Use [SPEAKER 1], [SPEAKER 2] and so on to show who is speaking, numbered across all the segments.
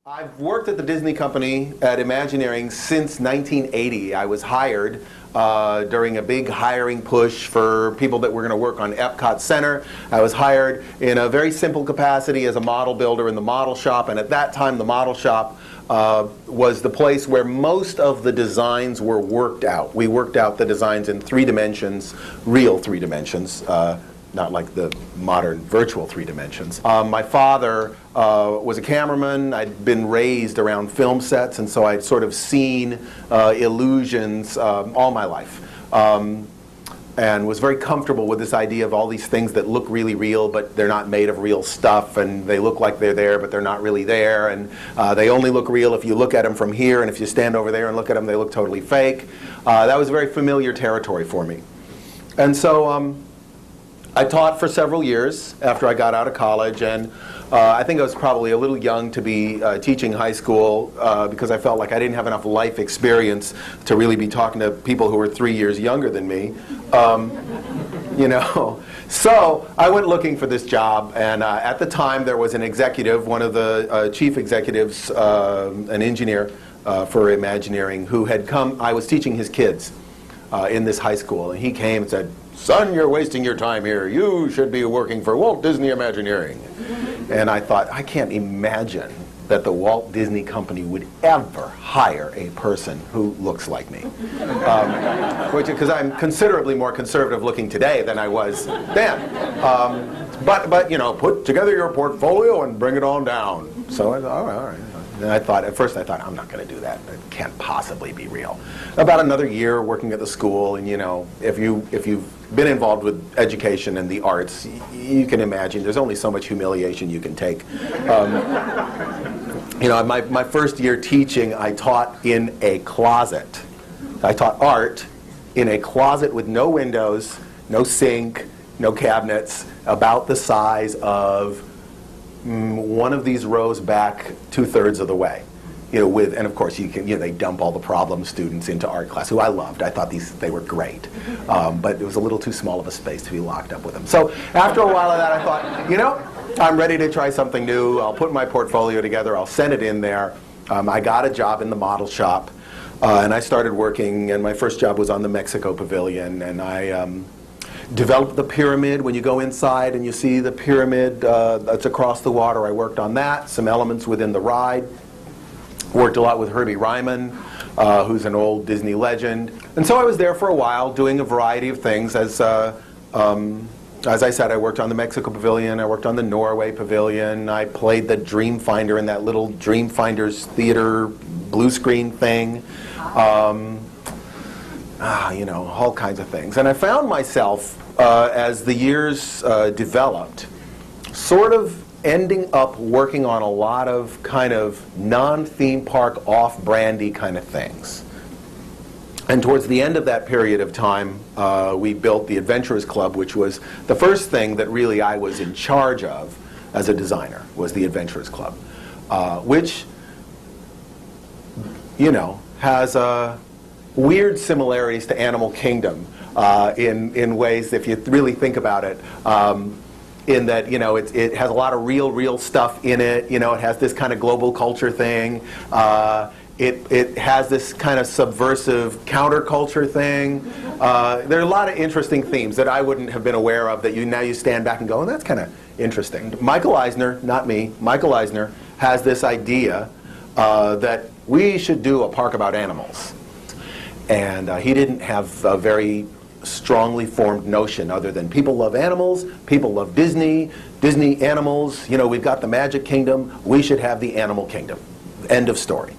[SPEAKER 1] I've worked at the Disney Company at Imagineering since 1980. I was hired during a big hiring push for people that were going to work on Epcot Center. I was hired in a very simple capacity as a model builder in the model shop, and at that time the model shop was the place where most of the designs were worked out. We worked out the designs in 3 dimensions, real 3 dimensions. Not like the modern virtual 3 dimensions. My father was a cameraman. I'd been raised around film sets, and so I'd sort of seen illusions all my life. And was very comfortable with this idea of all these things that look really real, but they're not made of real stuff, and they look like they're there, but they're not really there, and they only look real if you look at them from here, and if you stand over there and look at them, they look totally fake. That was very familiar territory for me. And so I taught for several years after I got out of college, and I think I was probably a little young to be teaching high school because I felt like I didn't have enough life experience to really be talking to people who were 3 years younger than me. You know, so I went looking for this job, and at the time there was an executive, one of the chief executives, an engineer for Imagineering, who had come. I was teaching his kids in this high school, and he came and said, "Son, you're wasting your time here. You should be working for Walt Disney Imagineering." And I thought, I can't imagine that the Walt Disney Company would ever hire a person who looks like me. Because I'm considerably more conservative looking today than I was then. But you know, put together your portfolio and bring it on down. So I thought, all right. And at first I thought, I'm not going to do that. It can't possibly be real. About another year working at the school, and you know, if you've been involved with education and the arts, you can imagine there's only so much humiliation you can take. You know, my first year teaching, I taught in a closet. I taught art in a closet with no windows, no sink, no cabinets, about the size of one of these rows back 2/3 of the way, you know, and of course they dump all the problem students into art class, who I loved. I thought they were great, but it was a little too small of a space to be locked up with them. So after a while of that, I thought, you know, I'm ready to try something new. I'll put my portfolio together. I'll send it in there. I got a job in the model shop, and I started working. And my first job was on the Mexico Pavilion, and I developed the pyramid. When you go inside and you see the pyramid that's across the water, I worked on that. Some elements within the ride. Worked a lot with Herbie Ryman, who's an old Disney legend. And so I was there for a while doing a variety of things. As I said, I worked on the Mexico Pavilion. I worked on the Norway Pavilion. I played the Dreamfinder in that little Dreamfinders theater blue screen thing. You know, all kinds of things. And I found myself, as the years developed, sort of ending up working on a lot of kind of non-theme park, off-brandy kind of things. And towards the end of that period of time, we built the Adventurers Club, which was the first thing that really I was in charge of as a designer, was the Adventurers Club, which, you know, has weird similarities to Animal Kingdom in ways, if you really think about it, in that, you know, it has a lot of real stuff in it. You know, it has this kind of global culture thing. It has this kind of subversive counterculture thing. There are a lot of interesting themes that I wouldn't have been aware of, that now you stand back and go, oh, that's kind of interesting. Michael Eisner, not me, Michael Eisner has this idea that we should do a park about animals. And he didn't have a very strongly formed notion other than people love animals, people love Disney, Disney animals, you know, we've got the Magic Kingdom, we should have the Animal Kingdom. End of story.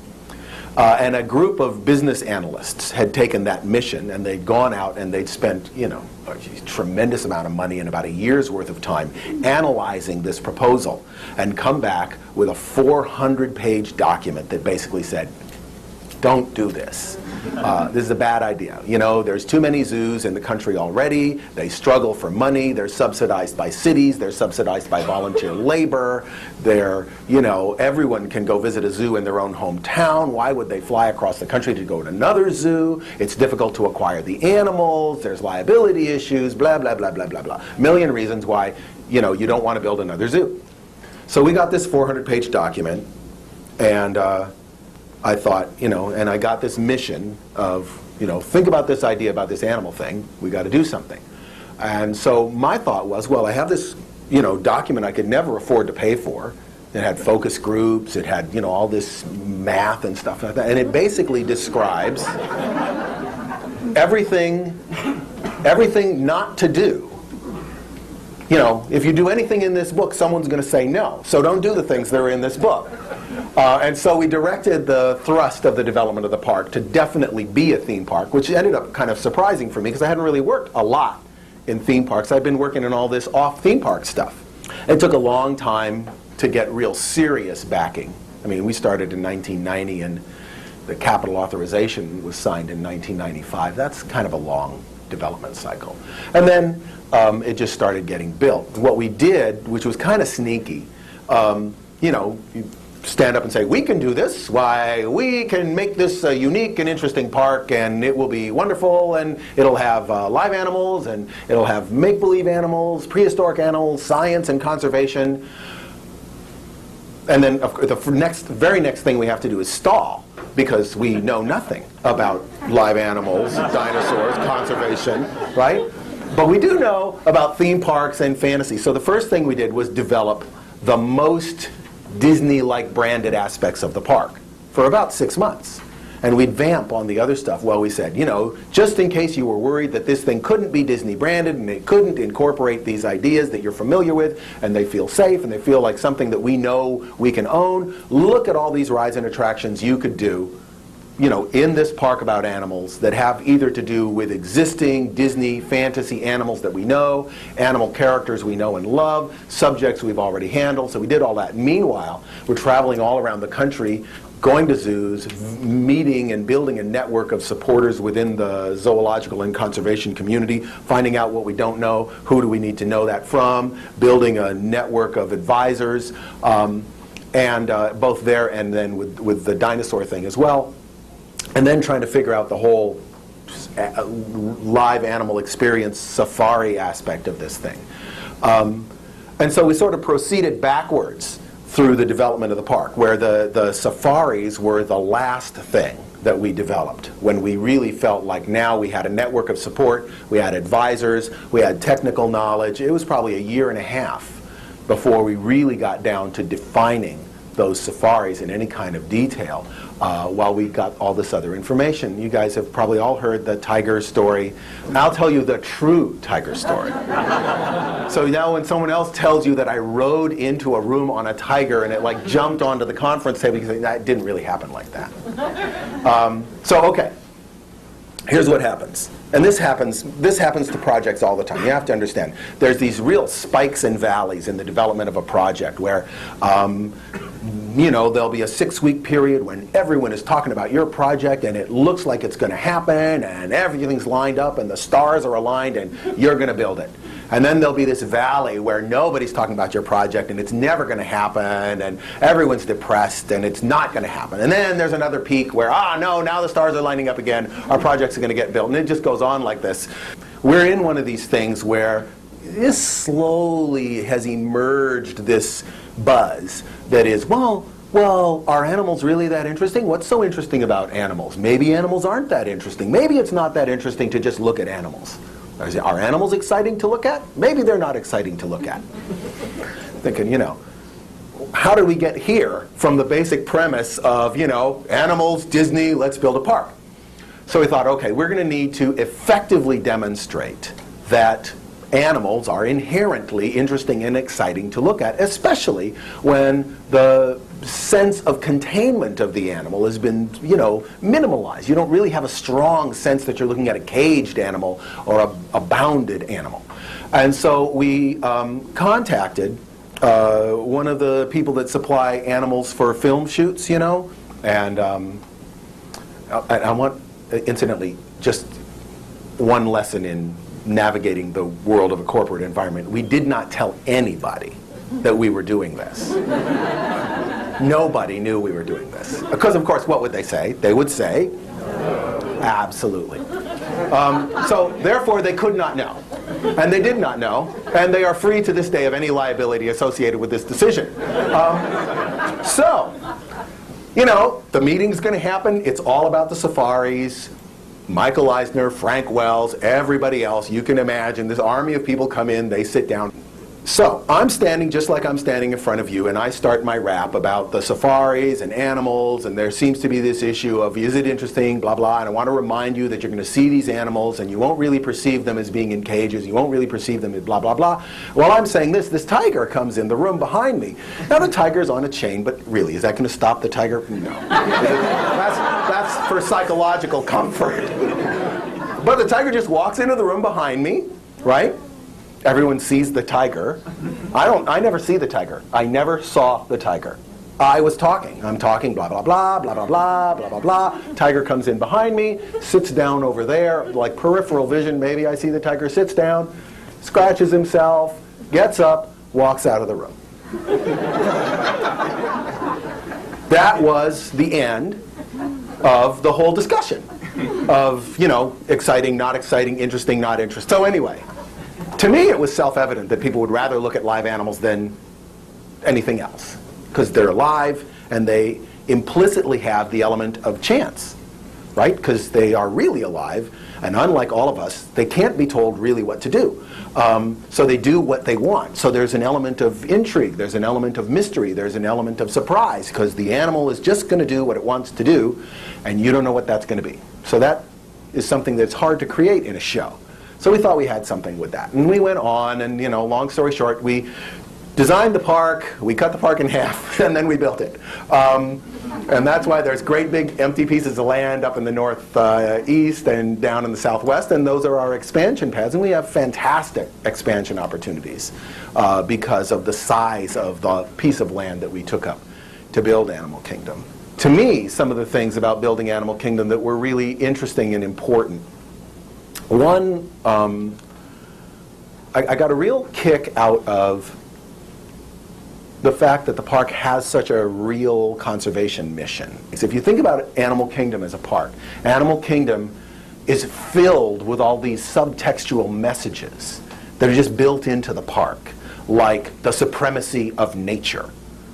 [SPEAKER 1] And a group of business analysts had taken that mission, and they'd gone out and they'd spent, you know, a tremendous amount of money and about a year's worth of time analyzing this proposal, and come back with a 400-page document that basically said, don't do this. This is a bad idea. You know, there's too many zoos in the country already. They struggle for money. They're subsidized by cities. They're subsidized by volunteer labor. They're, you know, everyone can go visit a zoo in their own hometown. Why would they fly across the country to go to another zoo? It's difficult to acquire the animals. There's liability issues, blah, blah, blah, blah, blah, blah. A million reasons why, you know, you don't want to build another zoo. So we got this 400-page document. And I thought, and I got this mission of, think about this idea about this animal thing. We got to do something. And so my thought was, well, I have this, document I could never afford to pay for. It had focus groups. It had, all this math and stuff like that. And it basically describes everything not to do. If you do anything in this book, someone's going to say no. So don't do the things that are in this book. And so we directed the thrust of the development of the park to definitely be a theme park, which ended up kind of surprising for me because I hadn't really worked a lot in theme parks. I'd been working in all this off-theme park stuff. It took a long time to get real serious backing. I mean, we started in 1990 and the capital authorization was signed in 1995. That's kind of a long development cycle. And then it just started getting built. What we did, which was kind of sneaky, you stand up and say, we can do this. Why, we can make this a unique and interesting park, and it will be wonderful, and it'll have live animals, and it'll have make-believe animals, prehistoric animals, science and conservation. And then the very next thing we have to do is stall, because we know nothing about live animals, dinosaurs, conservation, right? But we do know about theme parks and fantasy. So the first thing we did was develop the most Disney-like branded aspects of the park for about 6 months. And we'd vamp on the other stuff. Well, we said, just in case you were worried that this thing couldn't be Disney branded and it couldn't incorporate these ideas that you're familiar with, and they feel safe and they feel like something that we know we can own, look at all these rides and attractions you could do in this park about animals that have either to do with existing Disney fantasy animals that we know, animal characters we know and love, subjects we've already handled. So we did all that. Meanwhile, we're traveling all around the country, going to zoos, meeting and building a network of supporters within the zoological and conservation community, finding out what we don't know, who do we need to know that from, building a network of advisors, and both there and then with the dinosaur thing as well. And then trying to figure out the whole live animal experience safari aspect of this thing. And so we sort of proceeded backwards through the development of the park, where the safaris were the last thing that we developed, when we really felt like now we had a network of support, we had advisors, we had technical knowledge. It was probably a year and a half before we really got down to defining those safaris in any kind of detail, while we got all this other information. You guys have probably all heard the tiger story. I'll tell you the true tiger story. So now when someone else tells you that I rode into a room on a tiger and it jumped onto the conference table, you say, that didn't really happen like that. Okay, here's what happens. And this happens to projects all the time. You have to understand, there's these real spikes and valleys in the development of a project where there'll be a 6-week period when everyone is talking about your project and it looks like it's going to happen and everything's lined up and the stars are aligned and you're going to build it. And then there'll be this valley where nobody's talking about your project and it's never going to happen and everyone's depressed and it's not going to happen. And then there's another peak where, no, now the stars are lining up again, our projects are going to get built. And it just goes on like this. We're in one of these things where this slowly has emerged this buzz that is, well, are animals really that interesting? What's so interesting about animals? Maybe animals aren't that interesting. Maybe it's not that interesting to just look at animals. Are animals exciting to look at? Maybe they're not exciting to look at. Thinking, how did we get here from the basic premise of, animals, Disney, let's build a park? So we thought, okay, we're going to need to effectively demonstrate that animals are inherently interesting and exciting to look at, especially when the sense of containment of the animal has been, minimalized. You don't really have a strong sense that you're looking at a caged animal or a bounded animal. And so we contacted one of the people that supply animals for film shoots, and I want, incidentally, just one lesson in navigating the world of a corporate environment. We did not tell anybody that we were doing this. Nobody knew we were doing this. Because, of course, what would they say? They would say, absolutely. So, therefore, they could not know. And they did not know. And they are free to this day of any liability associated with this decision. So, you know, the meeting's going to happen. It's all about the safaris. Michael Eisner, Frank Wells, everybody else. You can imagine this army of people come in, they sit down. So I'm standing just like I'm standing in front of you, and I start my rap about the safaris and animals, and there seems to be this issue of, is it interesting, blah, blah, and I want to remind you that you're going to see these animals, and you won't really perceive them as being in cages, you won't really perceive them as blah, blah, blah. While I'm saying this tiger comes in the room behind me. Now the tiger's on a chain, but really, is that going to stop the tiger? No. That's for psychological comfort. But the tiger just walks into the room behind me, right? Everyone sees the tiger. I never see the tiger. I never saw the tiger. I was talking. I'm talking, blah, blah, blah, blah, blah, blah, blah, blah, blah. Tiger comes in behind me, sits down over there, like peripheral vision, maybe I see the tiger, sits down, scratches himself, gets up, walks out of the room. That was the end of the whole discussion of, you know, exciting, not exciting, interesting, not interesting. So anyway, to me, it was self-evident that people would rather look at live animals than anything else, because they're alive and they implicitly have the element of chance, right? Because they are really alive, and unlike all of us, they can't be told really what to do. So they do what they want. So there's an element of intrigue, there's an element of mystery, there's an element of surprise, because the animal is just going to do what it wants to do, and you don't know what that's going to be. So that is something that's hard to create in a show. So we thought we had something with that. And we went on, and, you know, long story short, we designed the park, we cut the park in half, and then we built it. And that's why there's great big empty pieces of land up in the northeast and down in the southwest, and those are our expansion pads. And we have fantastic expansion opportunities because of the size of the piece of land that we took up to build Animal Kingdom. To me, some of the things about building Animal Kingdom that were really interesting and important. One, I got a real kick out of the fact that the park has such a real conservation mission. So if you think about Animal Kingdom as a park, Animal Kingdom is filled with all these subtextual messages that are just built into the park, like the supremacy of nature.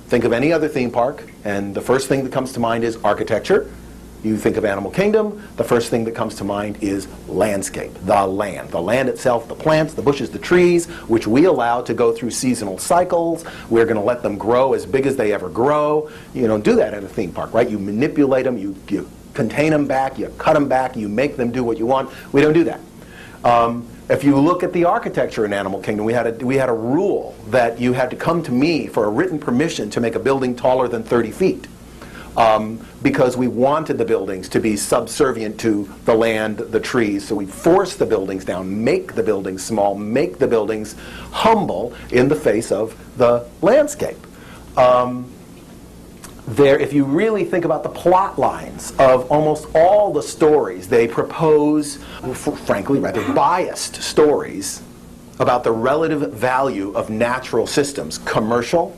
[SPEAKER 1] Think of any other theme park, and the first thing that comes to mind is architecture. You think of Animal Kingdom, the first thing that comes to mind is landscape, the land. The land itself, the plants, the bushes, the trees, which we allow to go through seasonal cycles. We're going to let them grow as big as they ever grow. You don't do that at a theme park, right? You manipulate them, you contain them back, you cut them back, you make them do what you want. We don't do that. If you look at the architecture in Animal Kingdom, we had a rule that you had to come to me for a written permission to make a building taller than 30 feet. Because we wanted the buildings to be subservient to the land, the trees, so we forced the buildings down, make the buildings small, make the buildings humble in the face of the landscape. If you really think about the plot lines of almost all the stories, they propose, frankly, rather biased stories about the relative value of natural systems, commercial,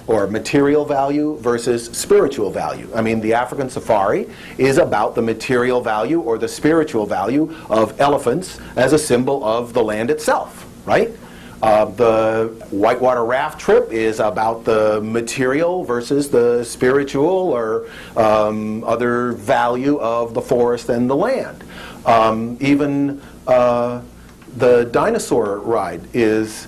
[SPEAKER 1] or material value versus spiritual value. I mean, the African safari is about the material value or the spiritual value of elephants as a symbol of the land itself, right? The whitewater raft trip is about the material versus the spiritual or other value of the forest and the land. Even the dinosaur ride is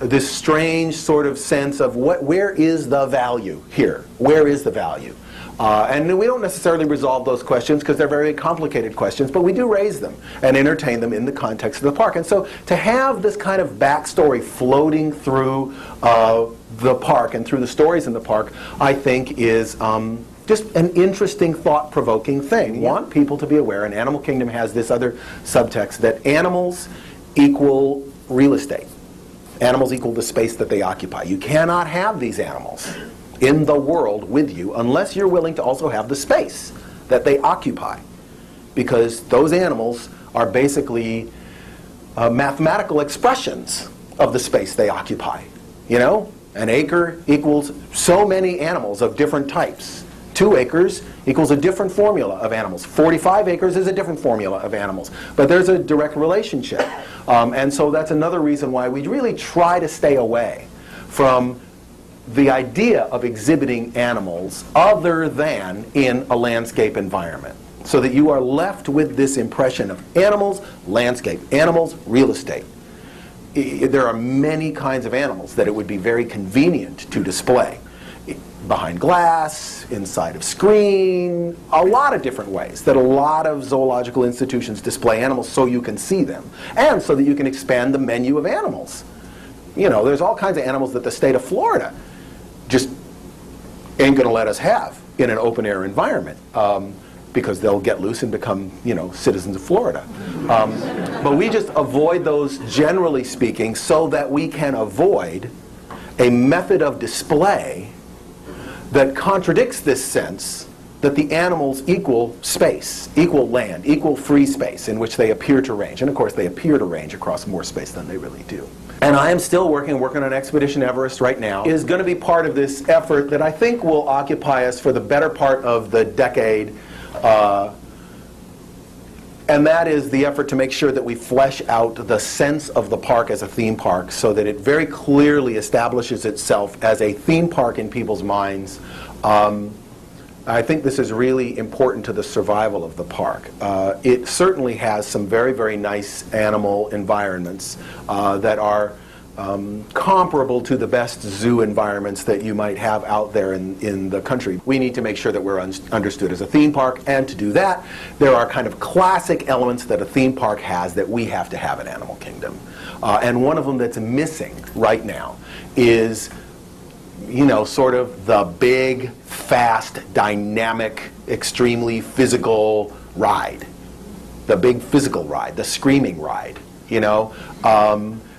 [SPEAKER 1] this strange sort of sense of where is the value here? Where is the value? And we don't necessarily resolve those questions because they're very complicated questions, but we do raise them and entertain them in the context of the park. And so to have this kind of backstory floating through the park and through the stories in the park, I think is just an interesting, thought-provoking thing. I want people to be aware, and Animal Kingdom has this other subtext, that animals equal real estate. Animals equal the space that they occupy. You cannot have these animals in the world with you unless you're willing to also have the space that they occupy. Because those animals are basically mathematical expressions of the space they occupy. You know, an acre equals so many animals of different types. 2 acres equals a different formula of animals. 45 acres is a different formula of animals. But there's a direct relationship. And so that's another reason why we really try to stay away from the idea of exhibiting animals other than in a landscape environment, so that you are left with this impression of animals, landscape, animals, real estate. There are many kinds of animals that it would be very convenient to display. Behind glass, inside of screen, a lot of different ways that a lot of zoological institutions display animals so you can see them, and so that you can expand the menu of animals. You know, there's all kinds of animals that the state of Florida just ain't going to let us have in an open air environment, because they'll get loose and become, you know, citizens of Florida. But we just avoid those, generally speaking, so that we can avoid a method of display that contradicts this sense that the animals equal space, equal land, equal free space in which they appear to range. And of course they appear to range across more space than they really do. And I am still working on Expedition Everest right now. It is going to be part of this effort that I think will occupy us for the better part of the decade. And that is the effort to make sure that we flesh out the sense of the park as a theme park, so that it very clearly establishes itself as a theme park in people's minds. I think this is really important to the survival of the park. It certainly has some very, very nice animal environments that are comparable to the best zoo environments that you might have out there in the country. We need to make sure that we're understood as a theme park, and to do that, there are kind of classic elements that a theme park has that we have to have in Animal Kingdom. And one of them that's missing right now is, you know, sort of the big, fast, dynamic, extremely physical ride. The big physical ride, the screaming ride, you know.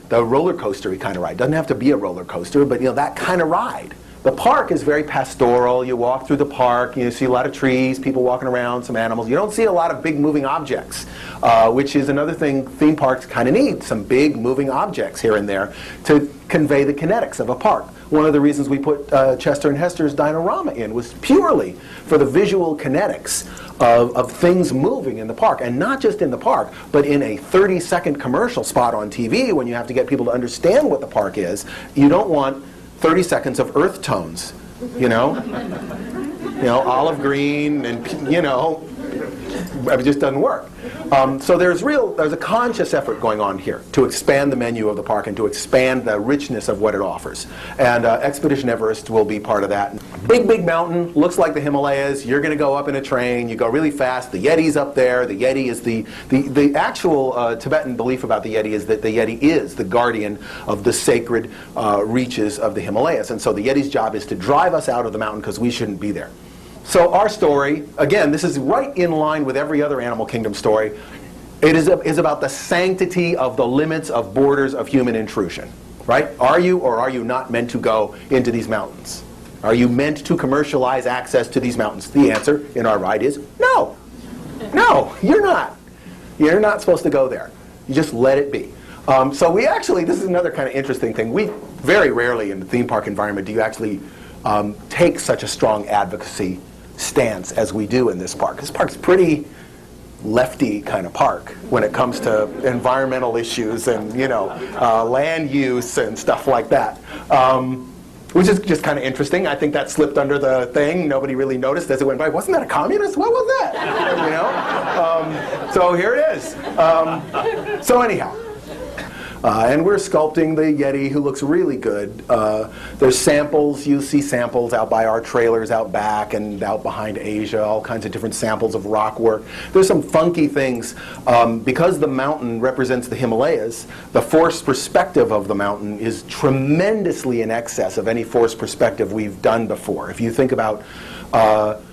[SPEAKER 1] The roller coaster-y kind of ride. Doesn't have to be a roller coaster, but you know, that kind of ride. The park is very pastoral. You walk through the park, you see a lot of trees, people walking around, some animals. You don't see a lot of big moving objects, which is another thing theme parks kind of need, some big moving objects here and there to convey the kinetics of a park. One of the reasons we put Chester and Hester's Dino-Rama in was purely for the visual kinetics of things moving in the park, and not just in the park, but in a 30-second commercial spot on TV when you have to get people to understand what the park is. You don't want 30 seconds of earth tones, you know? You know, olive green and, you know, it just doesn't work. So there's a conscious effort going on here to expand the menu of the park and to expand the richness of what it offers. And Expedition Everest will be part of that. Big, big mountain, looks like the Himalayas. You're going to go up in a train. You go really fast. The Yeti's up there. The Yeti is the actual Tibetan belief about the Yeti is that the Yeti is the guardian of the sacred reaches of the Himalayas. And so the Yeti's job is to drive us out of the mountain because we shouldn't be there. So our story, again, this is right in line with every other Animal Kingdom story. It is about the sanctity of the limits of borders of human intrusion, right? Are you or are you not meant to go into these mountains? Are you meant to commercialize access to these mountains? The answer in our ride is no. No, you're not. You're not supposed to go there. You just let it be. So we actually, this is another kind of interesting thing. We very rarely in the theme park environment do you actually take such a strong advocacy stance as we do in this park. This park's pretty lefty kind of park when it comes to environmental issues and, you know, land use and stuff like that, which is just kind of interesting. I think that slipped under the thing. Nobody really noticed as it went by. Wasn't that a communist? What was that? You know? So here it is. So anyhow. And we're sculpting the Yeti, who looks really good. There's samples. You see samples out by our trailers out back and out behind Asia, all kinds of different samples of rock work. There's some funky things. Because the mountain represents the Himalayas, the forced perspective of the mountain is tremendously in excess of any forced perspective we've done before. If you think about, well,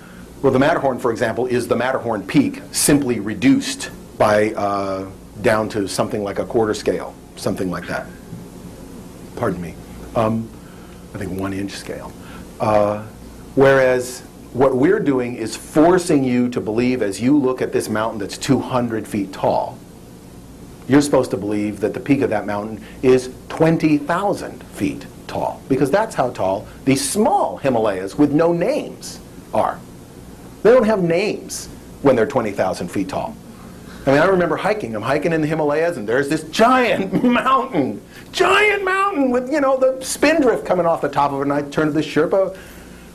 [SPEAKER 1] the Matterhorn, for example, is the Matterhorn peak simply reduced by down to something like a quarter scale. Something like that. Pardon me. I think 1-inch scale. Whereas what we're doing is forcing you to believe, as you look at this mountain that's 200 feet tall, you're supposed to believe that the peak of that mountain is 20,000 feet tall. Because that's how tall these small Himalayas with no names are. They don't have names when they're 20,000 feet tall. I mean, I remember hiking. I'm hiking in the Himalayas, and there's this giant mountain with, you know, the spindrift coming off the top of it. And I turn to the Sherpa,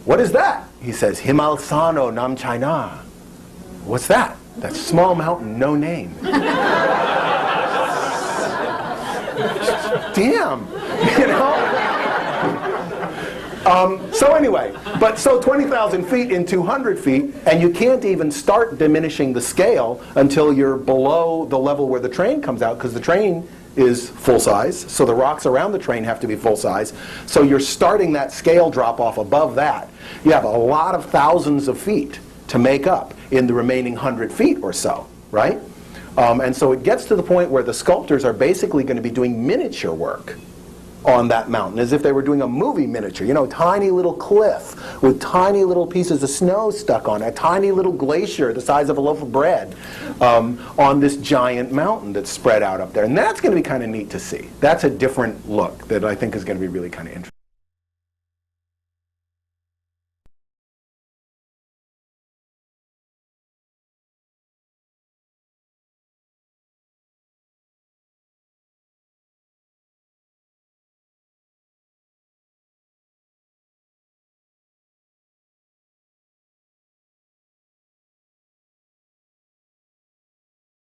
[SPEAKER 1] what is that? He says, Himal Sano Nam China. What's that? That small mountain, no name. Damn, you know? So anyway, so 20,000 feet in 200 feet, and you can't even start diminishing the scale until you're below the level where the train comes out, because the train is full size, so the rocks around the train have to be full size. So you're starting that scale drop off above that. You have a lot of thousands of feet to make up in the remaining 100 feet or so, right? And so it gets to the point where the sculptors are basically going to be doing miniature work on that mountain, as if they were doing a movie miniature, you know, tiny little cliff with tiny little pieces of snow stuck on it, a tiny little glacier the size of a loaf of bread on this giant mountain that's spread out up there. And that's going to be kind of neat to see. That's a different look that I think is going to be really kind of interesting.